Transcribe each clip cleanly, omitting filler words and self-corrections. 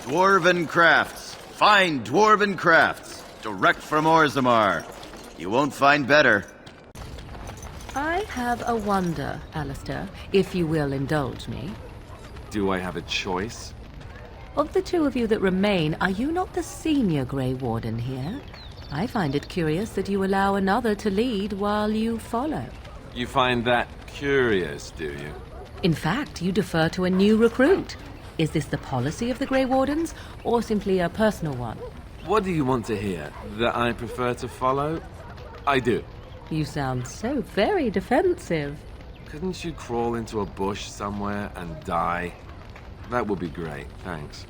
Dwarven crafts. Fine dwarven crafts. Direct from Orzammar. You won't find better. I have a wonder, Alistair, if you will indulge me. Do I have a choice? Of the two of you that remain, are you not the senior Grey Warden here? I find it curious that you allow another to lead while you follow. You find that curious, do you? In fact, you defer to a new recruit. Is this the policy of the Grey Wardens, or simply a personal one? What do you want to hear? That I prefer to follow? I do. You sound so very defensive. Couldn't you crawl into a bush somewhere and die? That would be great, thanks.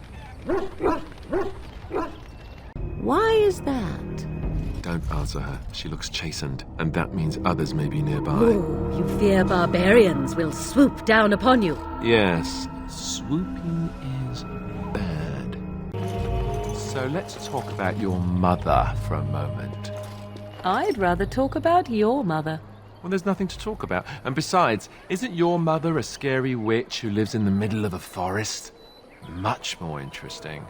Why is that? Don't answer her. She looks chastened, and that means others may be nearby. Oh, you fear barbarians will swoop down upon you. Yes, swooping is bad. So let's talk about your mother for a moment. I'd rather talk about your mother. Well, there's nothing to talk about. And besides, isn't your mother a scary witch who lives in the middle of a forest? Much more interesting.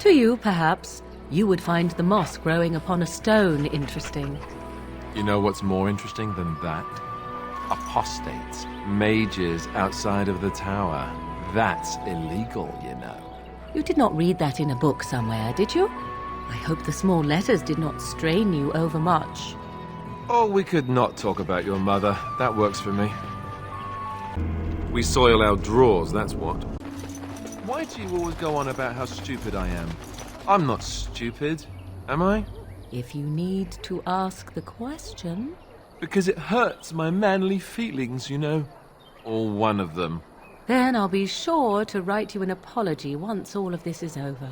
To you, perhaps. You would find the moss growing upon a stone interesting. You know what's more interesting than that? Apostates, mages outside of the tower. That's illegal, you know. You did not read that in a book somewhere, did you? I hope the small letters did not strain you overmuch. Oh, we could not talk about your mother. That works for me. We soil our drawers, that's what. Why do you always go on about how stupid I am? I'm not stupid, am I? If you need to ask the question... Because it hurts my manly feelings, you know. Or one of them. Then I'll be sure to write you an apology once all of this is over.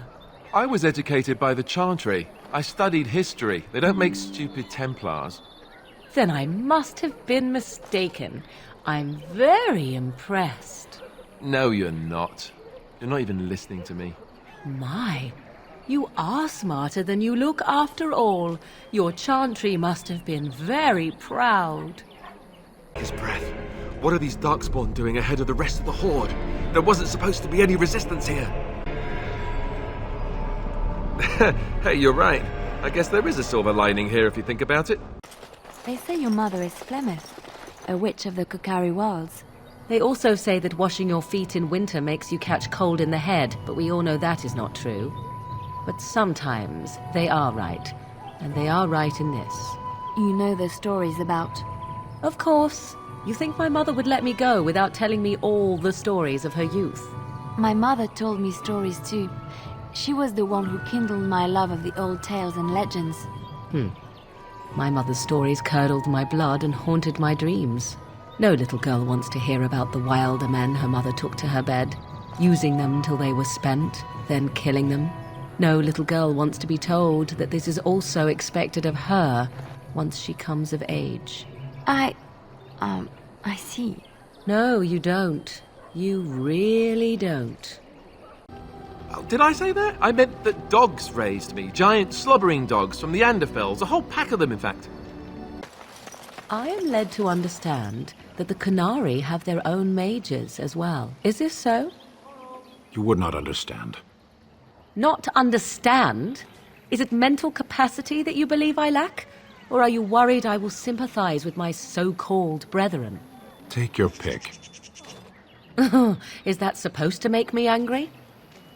I was educated by the Chantry. I studied history. They don't make stupid Templars. Then I must have been mistaken. I'm very impressed. No, you're not. You're not even listening to me. My, you are smarter than you look after all. Your Chantry must have been very proud. His breath. What are these Darkspawn doing ahead of the rest of the Horde? There wasn't supposed to be any resistance here. Hey, you're right. I guess there is a silver lining here if you think about it. They say your mother is Flemeth, a witch of the Kukari Wilds. They also say that washing your feet in winter makes you catch cold in the head, but we all know that is not true. But sometimes they are right, and they are right in this. You know the stories about... Of course. You think my mother would let me go without telling me all the stories of her youth? My mother told me stories too. She was the one who kindled my love of the old tales and legends. My mother's stories curdled my blood and haunted my dreams. No little girl wants to hear about the wilder men her mother took to her bed, using them till they were spent, then killing them. No little girl wants to be told that this is also expected of her once she comes of age. I see. No, you don't. You really don't. Oh, did I say that? I meant that dogs raised me. Giant slobbering dogs from the Anderfells. A whole pack of them, in fact. I am led to understand that the Canary have their own mages as well. Is this so? You would not understand. Not understand? Is it mental capacity that you believe I lack? Or are you worried I will sympathize with my so-called brethren? Take your pick. Is that supposed to make me angry?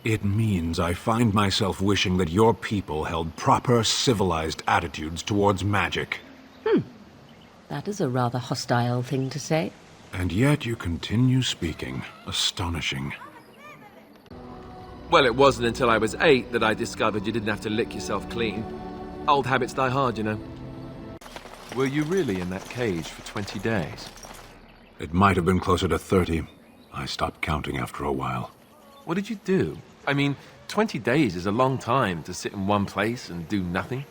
It means I find myself wishing that your people held proper, civilized attitudes towards magic. That is a rather hostile thing to say. And yet you continue speaking. Astonishing. Well, it wasn't until I was 8 that I discovered you didn't have to lick yourself clean. Old habits die hard, you know. Were you really in that cage for 20 days? It might have been closer to 30. I stopped counting after a while. What did you do? I mean, 20 days is a long time to sit in one place and do nothing.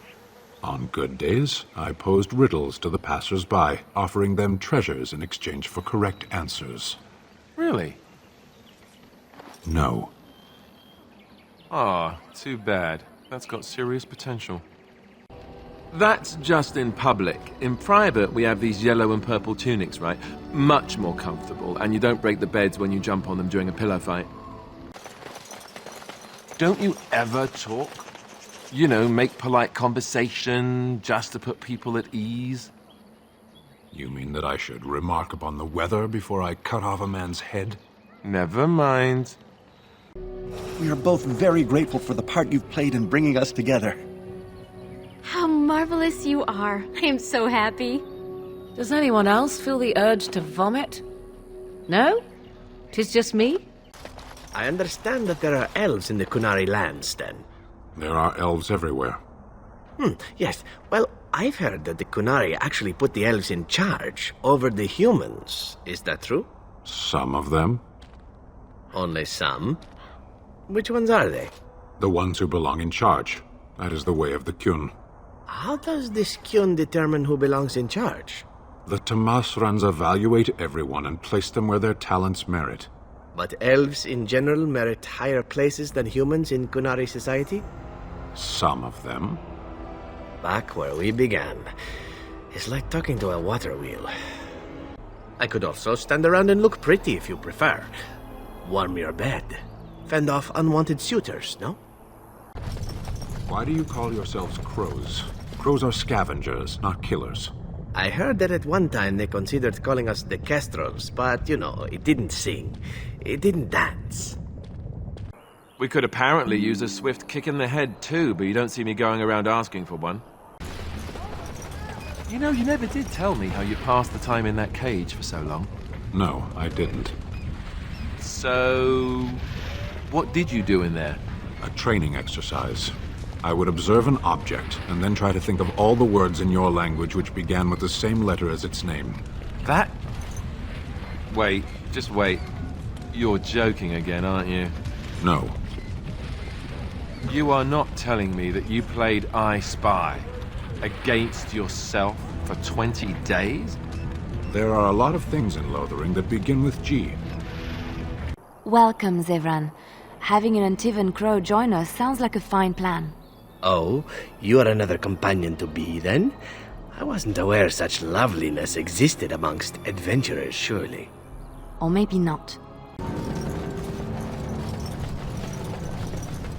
On good days, I posed riddles to the passers-by, offering them treasures in exchange for correct answers. Really? No. Ah, too bad. That's got serious potential. That's just in public. In private, we have these yellow and purple tunics, right? Much more comfortable, and you don't break the beds when you jump on them during a pillow fight. Don't you ever talk? You know, make polite conversation just to put people at ease? You mean that I should remark upon the weather before I cut off a man's head? Never mind. We are both very grateful for the part you've played in bringing us together. How marvelous you are. I am so happy. Does anyone else feel the urge to vomit? No? 'Tis just me? I understand that there are elves in the Kunari lands, then. There are elves everywhere. Yes. Well, I've heard that the Kunari actually put the elves in charge over the humans. Is that true? Some of them. Only some? Which ones are they? The ones who belong in charge. That is the way of the Kyun. How does this Kyun determine who belongs in charge? The Tamasrans evaluate everyone and place them where their talents merit. But elves in general merit higher places than humans in Kunari society? Some of them. Back where we began. It's like talking to a water wheel. I could also stand around and look pretty if you prefer. Warm your bed. Fend off unwanted suitors, no? Why do you call yourselves crows? Crows are scavengers, not killers. I heard that at one time they considered calling us the Kestrels, but, you know, it didn't sing. It didn't dance. We could apparently use a swift kick in the head too, but you don't see me going around asking for one. You know, you never did tell me how you passed the time in that cage for so long. No, I didn't. So... what did you do in there? A training exercise. I would observe an object, and then try to think of all the words in your language which began with the same letter as its name. That? Wait, just wait. You're joking again, aren't you? No. You are not telling me that you played I Spy against yourself for 20 days? There are a lot of things in Lothering that begin with G. Welcome, Zevran. Having an Antivan crow join us sounds like a fine plan. Oh, you are another companion to be, then? I wasn't aware such loveliness existed amongst adventurers, surely. Or maybe not.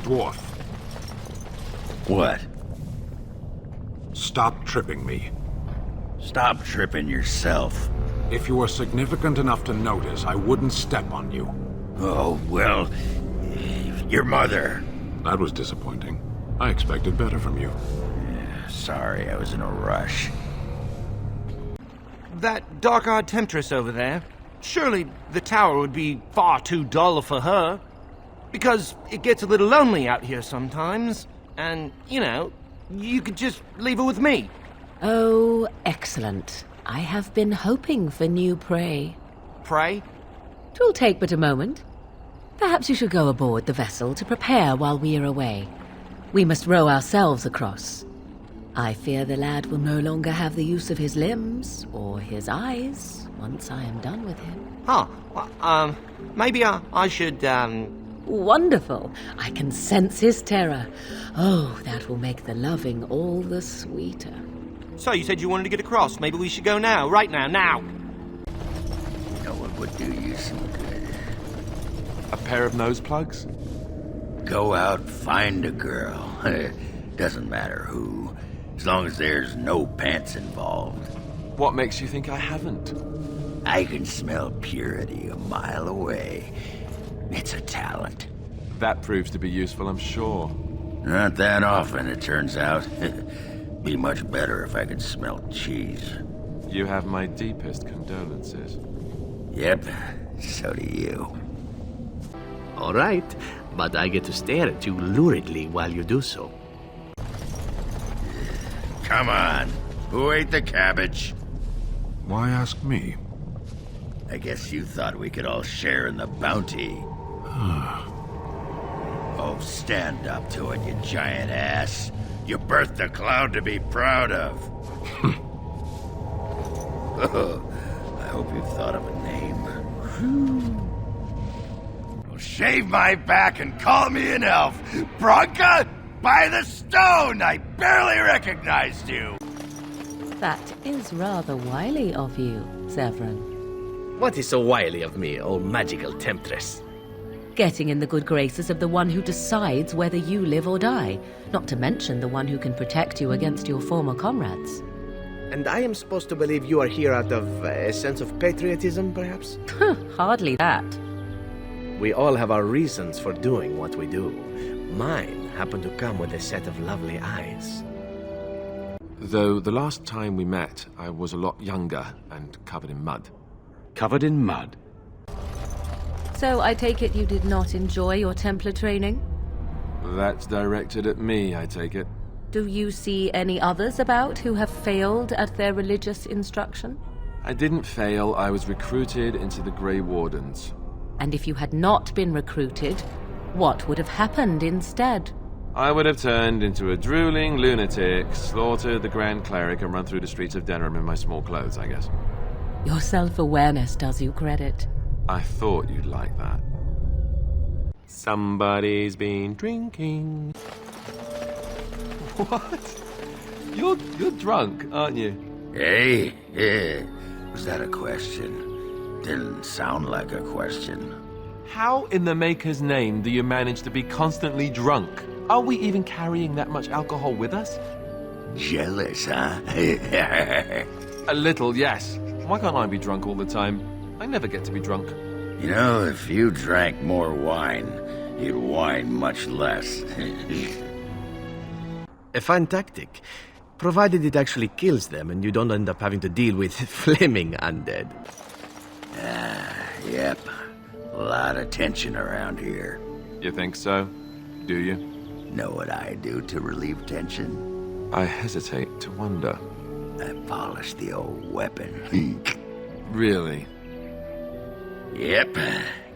Dwarf, What? stop tripping me. Stop tripping yourself. If you were significant enough to notice, I wouldn't step on you. Oh, well, your mother. That was disappointing. I expected better from you. Sorry, I was in a rush. That dark-eyed temptress over there, surely the tower would be far too dull for her. Because it gets a little lonely out here sometimes. And, you know, you could just leave her with me. Oh, excellent. I have been hoping for new prey. Pray? 'Twill take but a moment. Perhaps you should go aboard the vessel to prepare while we are away. We must row ourselves across. I fear the lad will no longer have the use of his limbs or his eyes once I am done with him. Huh. Well, maybe I should, Wonderful. I can sense his terror. Oh, that will make the loving all the sweeter. So you said you wanted to get across. Maybe we should go now. Right now. Now! You know what would do you some good? A pair of nose plugs? Go out, find a girl. Doesn't matter who. As long as there's no pants involved. What makes you think I haven't? I can smell purity a mile away. It's a talent. That proves to be useful, I'm sure. Not that often, it turns out. Be much better if I could smell cheese. You have my deepest condolences. Yep, so do you. All right, but I get to stare at you luridly while you do so. Come on. Who ate the cabbage? Why ask me? I guess you thought we could all share in the bounty. Oh, stand up to it, you giant ass. You birthed a cloud to be proud of. I hope you've thought of a name. Well, shave my back and call me an elf. Bronca, by the stone! I barely recognized you. That is rather wily of you, Zevran. What is so wily of me, oh magical temptress? getting in the good graces of the one who decides whether you live or die, not to mention the one who can protect you against your former comrades. And I am supposed to believe you are here out of a sense of patriotism, perhaps? Hardly that. We all have our reasons for doing what we do. Mine happen to come with a set of lovely eyes. Though the last time we met, I was a lot younger and covered in mud. Covered in mud? So I take it you did not enjoy your Templar training? That's directed at me, I take it. Do you see any others about who have failed at their religious instruction? I didn't fail, I was recruited into the Grey Wardens. And if you had not been recruited, what would have happened instead? I would have turned into a drooling lunatic, slaughtered the Grand Cleric, and run through the streets of Denham in my small clothes, I guess. Your self-awareness does you credit. I thought you'd like that. Somebody's been drinking. What? You're drunk, aren't you? Hey, was that a question? Didn't sound like a question. How in the Maker's name do you manage to be constantly drunk? Are we even carrying that much alcohol with us? Jealous, huh? A little, yes. Why can't I be drunk all the time? I never get to be drunk. You know, if you drank more wine, you'd whine much less. A fine tactic, provided it actually kills them and you don't end up having to deal with flaming undead. Yep. A lot of tension around here. You think so? Do you? Know what I do to relieve tension? I hesitate to wonder. I polish the old weapon. Really? Yep.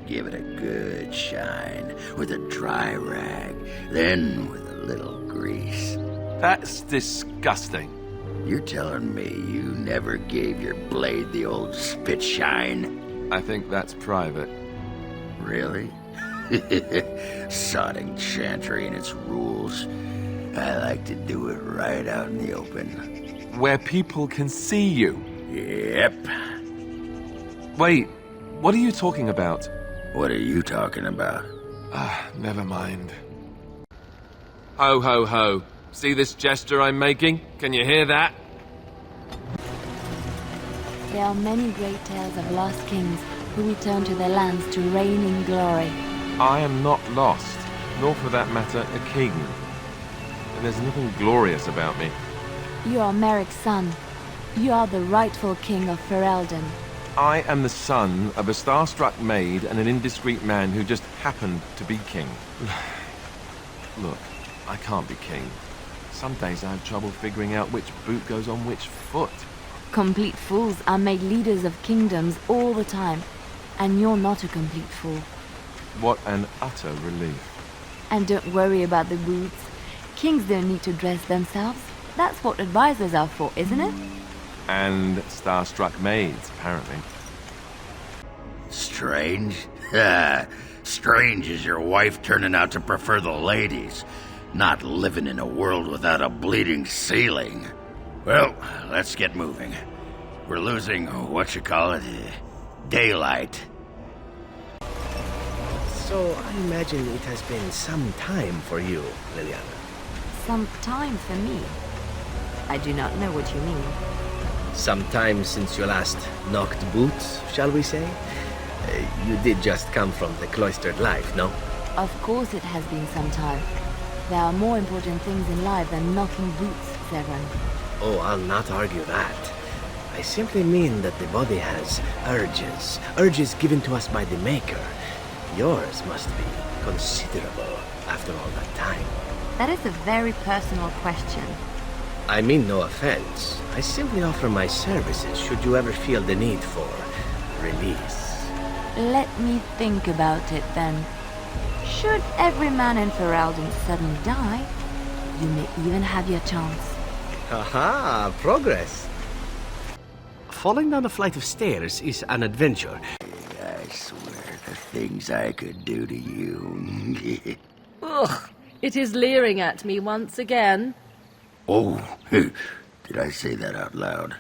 Give it a good shine with a dry rag, then with a little grease. That's disgusting. You're telling me you never gave your blade the old spit shine? I think that's private. Really? Sodding chantry and its rules. I like to do it right out in the open. Where people can see you. Yep. Wait, what are you talking about? What are you talking about? Never mind. Ho, ho, ho. See this gesture I'm making? Can you hear that? There are many great tales of lost kings who return to their lands to reign in glory. I am not lost, nor for that matter, a king. And there's nothing glorious about me. You are Merrick's son. You are the rightful king of Ferelden. I am the son of a star-struck maid and an indiscreet man who just happened to be king. Look, I can't be king. Some days I have trouble figuring out which boot goes on which foot. Complete fools are made leaders of kingdoms all the time, and you're not a complete fool. What an utter relief. And don't worry about the boots. Kings don't need to dress themselves. That's what advisors are for, isn't it? And star-struck maids, apparently. Strange? Strange is your wife turning out to prefer the ladies, not living in a world without a bleeding ceiling. Well, let's get moving. We're losing, daylight. So I imagine it has been some time for you, Liliana. Some time for me. I do not know what you mean. Some time since your last knocked boots, shall we say? You did just come from the cloistered life, no? Of course it has been some time. There are more important things in life than knocking boots, Severin. Oh, I'll not argue that. I simply mean that the body has urges given to us by the Maker. Yours must be considerable after all that time. That is a very personal question. I mean no offense. I simply offer my services should you ever feel the need for release. Let me think about it then. Should every man in Ferelden suddenly die, you may even have your chance. Haha, progress. Falling down a flight of stairs is an adventure. I swear, the things I could do to you. Ugh, it is leering at me once again. Oh, did I say that out loud?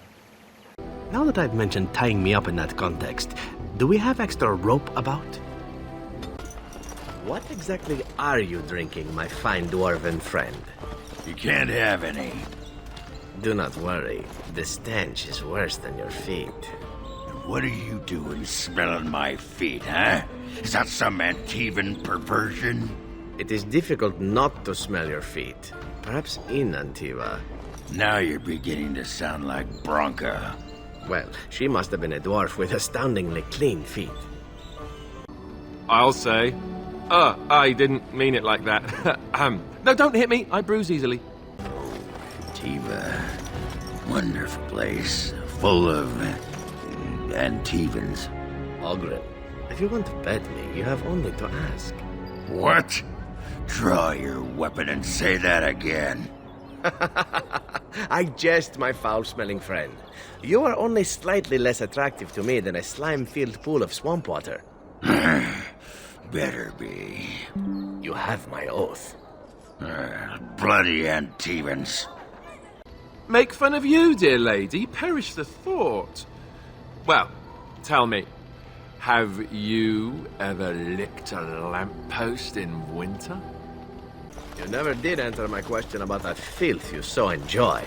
Now that I've mentioned tying me up in that context, do we have extra rope about? What exactly are you drinking, my fine dwarven friend? You can't have any. Do not worry. The stench is worse than your feet. What are you doing smelling my feet, huh? Is that some Antivan perversion? It is difficult not to smell your feet. Perhaps in Antiva. Now you're beginning to sound like Bronca. Well, she must have been a dwarf with astoundingly clean feet. I'll say. I didn't mean it like that. No, don't hit me. I bruise easily. Antiva. Wonderful place. Full of Antivans. Ogren, if you want to bet me, you have only to ask. What? Draw your weapon and say that again. I jest, my foul-smelling friend. You are only slightly less attractive to me than a slime-filled pool of swamp water. Better be. You have my oath. Bloody Antivans. Make fun of you, dear lady. Perish the thought. Well, tell me, have you ever licked a lamppost in winter? You never did answer my question about that filth you so enjoy.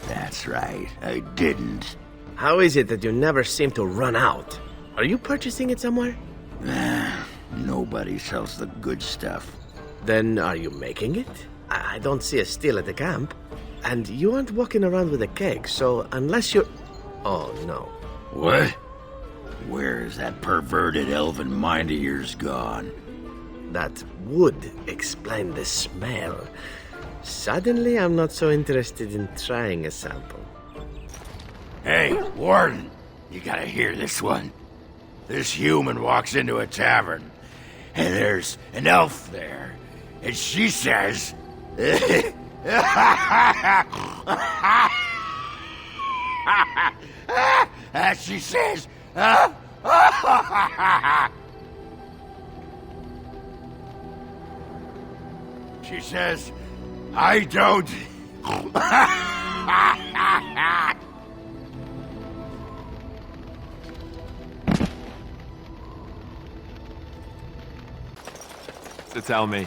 That's right, I didn't. How is it that you never seem to run out? Are you purchasing it somewhere? Nobody sells the good stuff. Then are you making it? I don't see a still at the camp. And you aren't walking around with a keg, so unless you're... Oh, no. What? Where is that perverted elven mind of yours gone? That would explain the smell. Suddenly, I'm not so interested in trying a sample. Hey, Warden, you gotta hear this one. This human walks into a tavern, and there's an elf there, and she says... she says... She says, I don't... So tell me,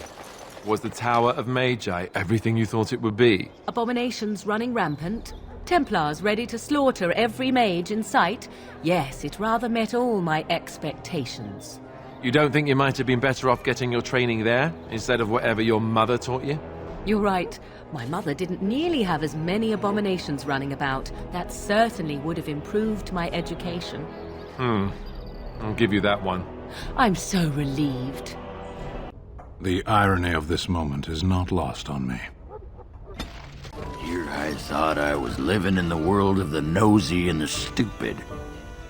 was the Tower of Magi everything you thought it would be? Abominations running rampant? Templars ready to slaughter every mage in sight? Yes, it rather met all my expectations. You don't think you might have been better off getting your training there, instead of whatever your mother taught you? You're right. My mother didn't nearly have as many abominations running about. That certainly would have improved my education. I'll give you that one. I'm so relieved. The irony of this moment is not lost on me. Here I thought I was living in the world of the nosy and the stupid.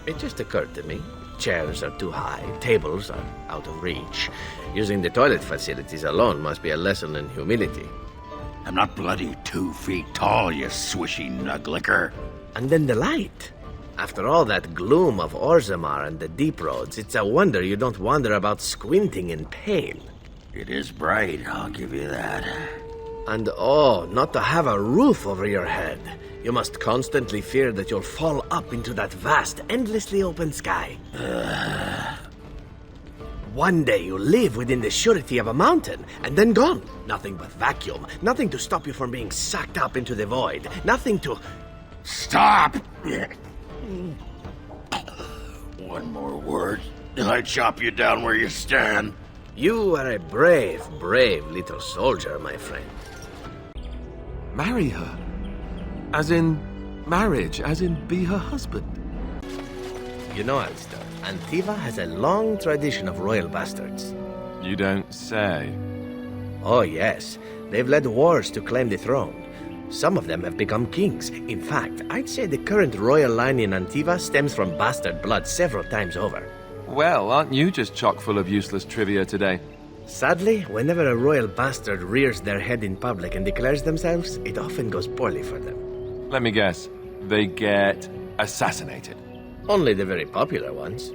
It just occurred to me. Chairs are too high, tables are out of reach. Using the toilet facilities alone must be a lesson in humility. I'm not bloody 2 feet tall, you swishy nuglicker. And then the light. After all that gloom of Orzammar and the deep roads, it's a wonder you don't wander about squinting in pain. It is bright, I'll give you that. And oh, not to have a roof over your head. You must constantly fear that you'll fall up into that vast, endlessly open sky. One day you live within the surety of a mountain, and then gone. Nothing but vacuum. Nothing to stop you from being sucked up into the void. Nothing to... Stop! One more word, and I chop you down where you stand. You are a brave, brave little soldier, my friend. Marry her? As in marriage, as in be her husband? You know, Alistair, Antiva has a long tradition of royal bastards. You don't say. Oh, yes. They've led wars to claim the throne. Some of them have become kings. In fact, I'd say the current royal line in Antiva stems from bastard blood several times over. Well, aren't you just chock full of useless trivia today? Sadly, whenever a royal bastard rears their head in public and declares themselves, it often goes poorly for them. Let me guess. They get assassinated. Only the very popular ones.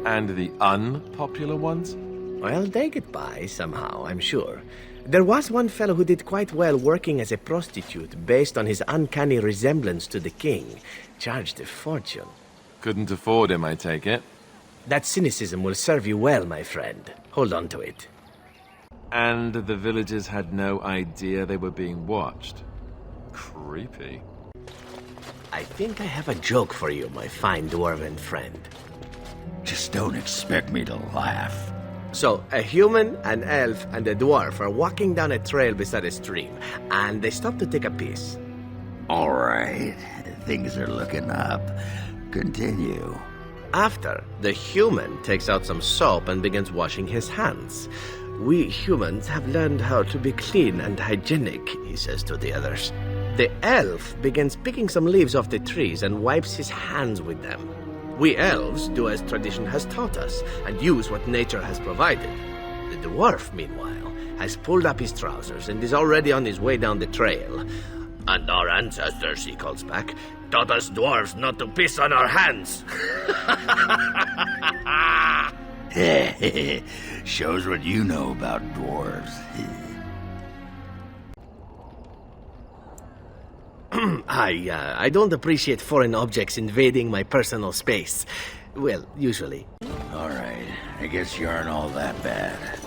And the unpopular ones? Well, they get by somehow, I'm sure. There was one fellow who did quite well working as a prostitute based on his uncanny resemblance to the king. Charged a fortune. Couldn't afford him, I take it. That cynicism will serve you well, my friend. Hold on to it. And the villagers had no idea they were being watched. Creepy. I think I have a joke for you, my fine dwarven friend. Just don't expect me to laugh. So, a human, an elf, and a dwarf are walking down a trail beside a stream, and they stop to take a piss. All right, things are looking up. Continue. After, the human takes out some soap and begins washing his hands. We humans have learned how to be clean and hygienic, he says to the others. The elf begins picking some leaves off the trees and wipes his hands with them. We elves do as tradition has taught us and use what nature has provided. The dwarf, meanwhile, has pulled up his trousers and is already on his way down the trail. And our ancestors, he calls back, taught us dwarves not to piss on our hands. Shows what you know about dwarves. I don't appreciate foreign objects invading my personal space. Well, usually. All right, I guess you aren't all that bad.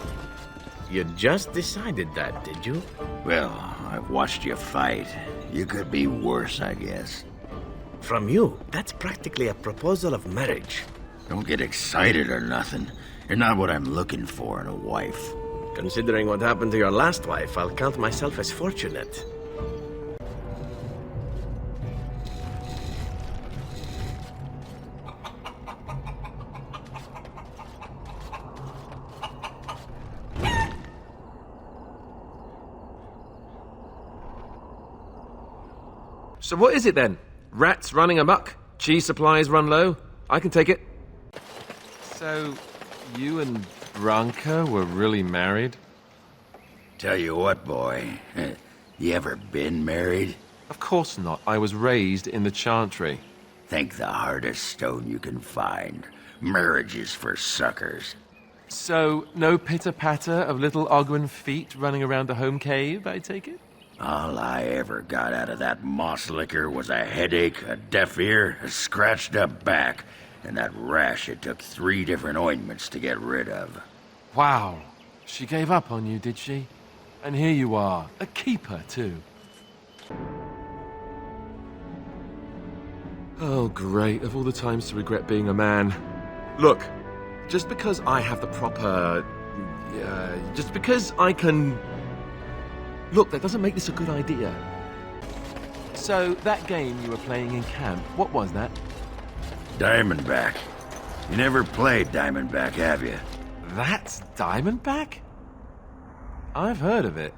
You just decided that, did you? Well, I've watched you fight. You could be worse, I guess. From you, that's practically a proposal of marriage. Don't get excited or nothing. You're not what I'm looking for in a wife. Considering what happened to your last wife, I'll count myself as fortunate. So what is it then? Rats running amok? Cheese supplies run low? I can take it. So, you and Branka were really married? Tell you what, boy. You ever been married? Of course not. I was raised in the Chantry. Think the hardest stone you can find. Marriage is for suckers. So, no pitter-patter of little Ogwen feet running around the home cave, I take it? All I ever got out of that moss liquor was a headache, a deaf ear, a scratched up back, and that rash it took 3 different ointments to get rid of. Wow. She gave up on you, did she? And here you are, a keeper, too. Oh, great. Of all the times to regret being a man. Look, just because I have the proper... just because I can... Look, that doesn't make this a good idea. So, that game you were playing in camp, what was that? Diamondback. You never played Diamondback, have you? That's Diamondback? I've heard of it.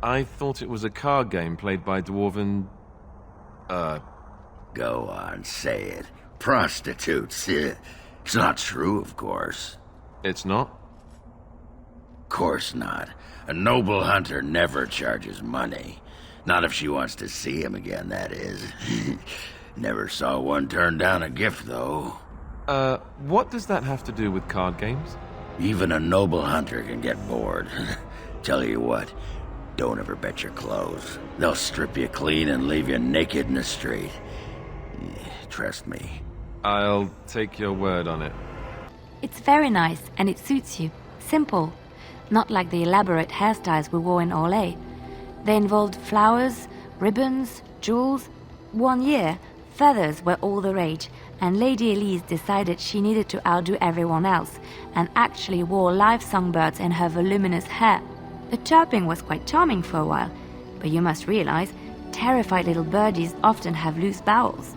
I thought it was a card game played by dwarven... Go on, say it. Prostitutes. It's not true, of course. It's not? Course not. A noble hunter never charges money. Not if she wants to see him again, that is. Never saw one turn down a gift, though. What does that have to do with card games? Even a noble hunter can get bored. Tell you what, don't ever bet your clothes. They'll strip you clean and leave you naked in the street. Trust me. I'll take your word on it. It's very nice, and it suits you. Simple. Not like the elaborate hairstyles we wore in Orlais. They involved flowers, ribbons, jewels. One year, feathers were all the rage, and Lady Elise decided she needed to outdo everyone else, and actually wore live songbirds in her voluminous hair. The chirping was quite charming for a while, but you must realize, terrified little birdies often have loose bowels.